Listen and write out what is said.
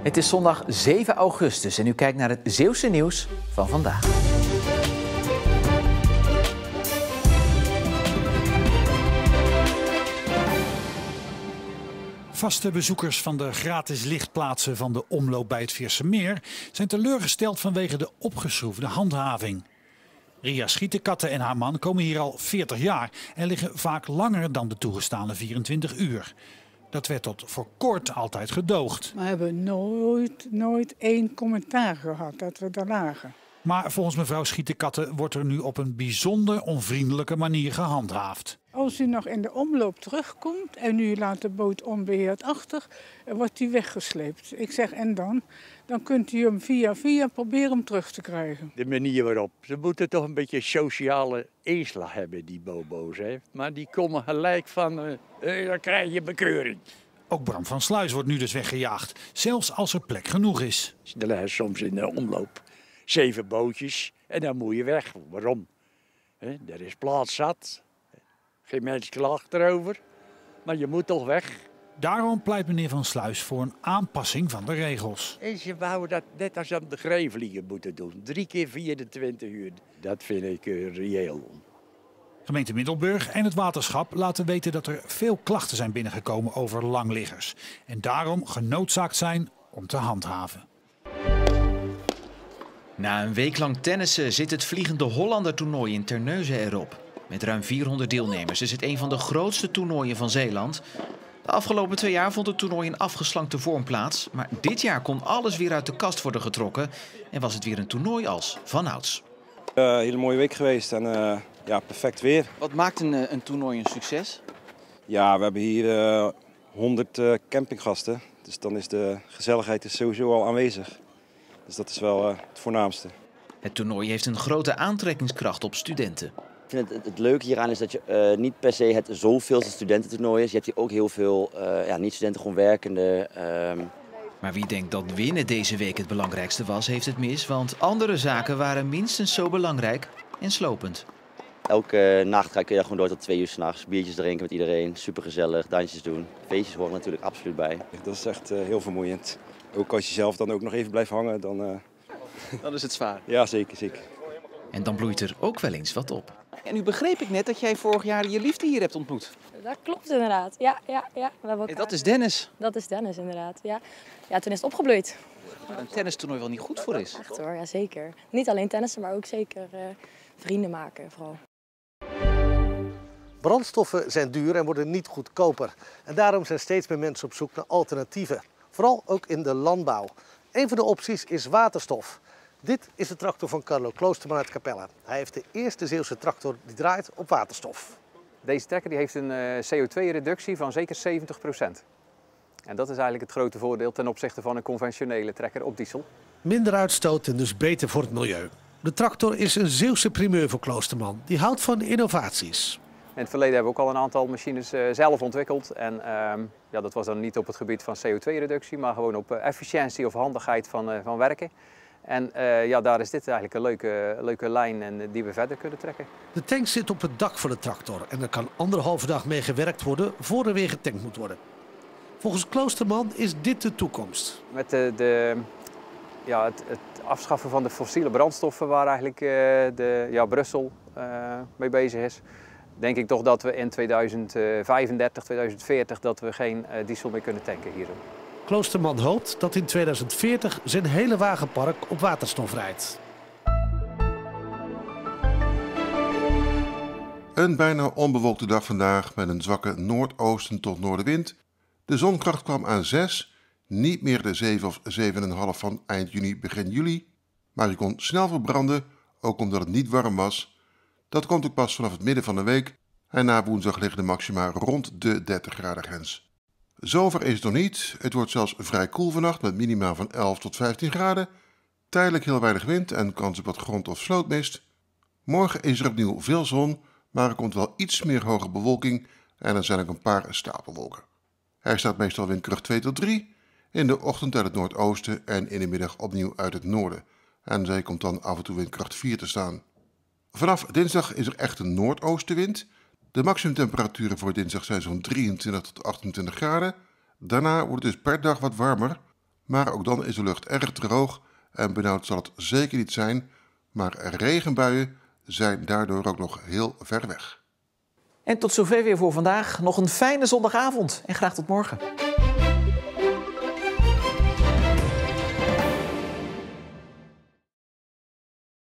Het is zondag 7 augustus en u kijkt naar het Zeeuwse nieuws van vandaag. Vaste bezoekers van de gratis lichtplaatsen van de omloop bij het Viersemeer zijn teleurgesteld vanwege de opgeschroefde handhaving. Ria Schietenkatten en haar man komen hier al 40 jaar en liggen vaak langer dan de toegestane 24 uur. Dat werd tot voor kort altijd gedoogd. We hebben nooit één commentaar gehad dat we daar lagen. Maar volgens mevrouw Schietenkatten wordt er nu op een bijzonder onvriendelijke manier gehandhaafd. Als u nog in de omloop terugkomt en u laat de boot onbeheerd achter, wordt die weggesleept. Ik zeg en dan? Dan kunt u hem via proberen hem terug te krijgen. De manier waarop. Ze moeten toch een beetje sociale inslag hebben, die bobo's. Hè? Maar die komen gelijk van, dan krijg je bekeuring. Ook Bram van Sluis wordt nu dus weggejaagd, zelfs als er plek genoeg is. Er liggen soms in de omloop 7 bootjes en dan moet je weg. Waarom? Er is plaats zat. Geen mens klaagt erover, maar je moet toch weg. Daarom pleit meneer Van Sluis voor een aanpassing van de regels. En ze wouden dat net als aan de Grevelingen moeten doen. 3 keer 24 uur. Dat vind ik reëel. Gemeente Middelburg en het waterschap laten weten dat er veel klachten zijn binnengekomen over langliggers. En daarom genoodzaakt zijn om te handhaven. Na een week lang tennissen zit het Vliegende Hollander toernooi in Terneuzen erop. Met ruim 400 deelnemers is het een van de grootste toernooien van Zeeland. De afgelopen 2 jaar vond het toernooi in afgeslankte vorm plaats. Maar dit jaar kon alles weer uit de kast worden getrokken. En was het weer een toernooi als vanouds. Hele mooie week geweest en ja, perfect weer. Wat maakt een toernooi een succes? Ja, we hebben hier 100 campinggasten. Dus dan is de gezelligheid sowieso al aanwezig. Dus dat is wel het voornaamste. Het toernooi heeft een grote aantrekkingskracht op studenten. Ik vind het leuke hieraan is dat je niet per se het zoveelste studententoernooi is. Je hebt hier ook heel veel niet-studenten, gewoon werkenden. Maar wie denkt dat winnen deze week het belangrijkste was, heeft het mis. Want andere zaken waren minstens zo belangrijk en slopend. Elke nacht kun je daar gewoon door tot 2 uur 's nachts. Biertjes drinken met iedereen, supergezellig, dansjes doen. Feestjes horen natuurlijk absoluut bij. Dat is echt heel vermoeiend. Ook als je zelf dan ook nog even blijft hangen, dan... Dan is het zwaar. Ja, zeker, zeker. En dan bloeit er ook wel eens wat op. En nu begreep ik net dat jij vorig jaar je liefde hier hebt ontmoet. Dat klopt inderdaad. Ja. We hebben elkaar... Dat is Dennis. Dat is Dennis inderdaad, ja. Ja, toen is het opgebloeid. Waar een tennistoernooi wel niet goed voor is. Echt hoor, ja zeker. Niet alleen tennissen, maar ook zeker vrienden maken vooral. Brandstoffen zijn duur en worden niet goedkoper. En daarom zijn steeds meer mensen op zoek naar alternatieven. Vooral ook in de landbouw. Een van de opties is waterstof. Dit is de tractor van Carlo Kloosterman uit Capelle. Hij heeft de eerste Zeeuwse tractor die draait op waterstof. Deze trekker die heeft een CO2-reductie van zeker 70%. En dat is eigenlijk het grote voordeel ten opzichte van een conventionele trekker op diesel. Minder uitstoot en dus beter voor het milieu. De tractor is een Zeeuwse primeur voor Kloosterman. Die houdt van innovaties. In het verleden hebben we ook al een aantal machines zelf ontwikkeld. En dat was dan niet op het gebied van CO2-reductie, maar gewoon op efficiëntie of handigheid van werken. En daar is dit eigenlijk een leuke lijn en die we verder kunnen trekken. De tank zit op het dak van de tractor en er kan 1,5 dag mee gewerkt worden voor er weer getankt moet worden. Volgens Kloosterman is dit de toekomst. Met het afschaffen van de fossiele brandstoffen waar eigenlijk Brussel mee bezig is, denk ik toch dat we in 2035, 2040 dat we geen diesel meer kunnen tanken hier. Kloosterman hoopt dat in 2040 zijn hele wagenpark op waterstof rijdt. Een bijna onbewolkte dag vandaag met een zwakke noordoosten tot noordenwind. De zonkracht kwam aan 6, niet meer de 7 of 7,5 van eind juni, begin juli. Maar je kon snel verbranden, ook omdat het niet warm was. Dat komt ook pas vanaf het midden van de week en na woensdag liggen de maxima rond de 30 graden grens. Zover is het nog niet. Het wordt zelfs vrij koel vannacht met minima van 11 tot 15 graden. Tijdelijk heel weinig wind en kans op wat grond- of slootmist. Morgen is er opnieuw veel zon, maar er komt wel iets meer hoge bewolking en er zijn ook een paar stapelwolken. Er staat meestal windkracht 2 tot 3, in de ochtend uit het noordoosten en in de middag opnieuw uit het noorden. En zee komt dan af en toe windkracht 4 te staan. Vanaf dinsdag is er echt een noordoostenwind. De maximumtemperaturen voor dinsdag zijn zo'n 23 tot 28 graden. Daarna wordt het dus per dag wat warmer. Maar ook dan is de lucht erg droog en benauwd zal het zeker niet zijn. Maar regenbuien zijn daardoor ook nog heel ver weg. En tot zover weer voor vandaag. Nog een fijne zondagavond en graag tot morgen.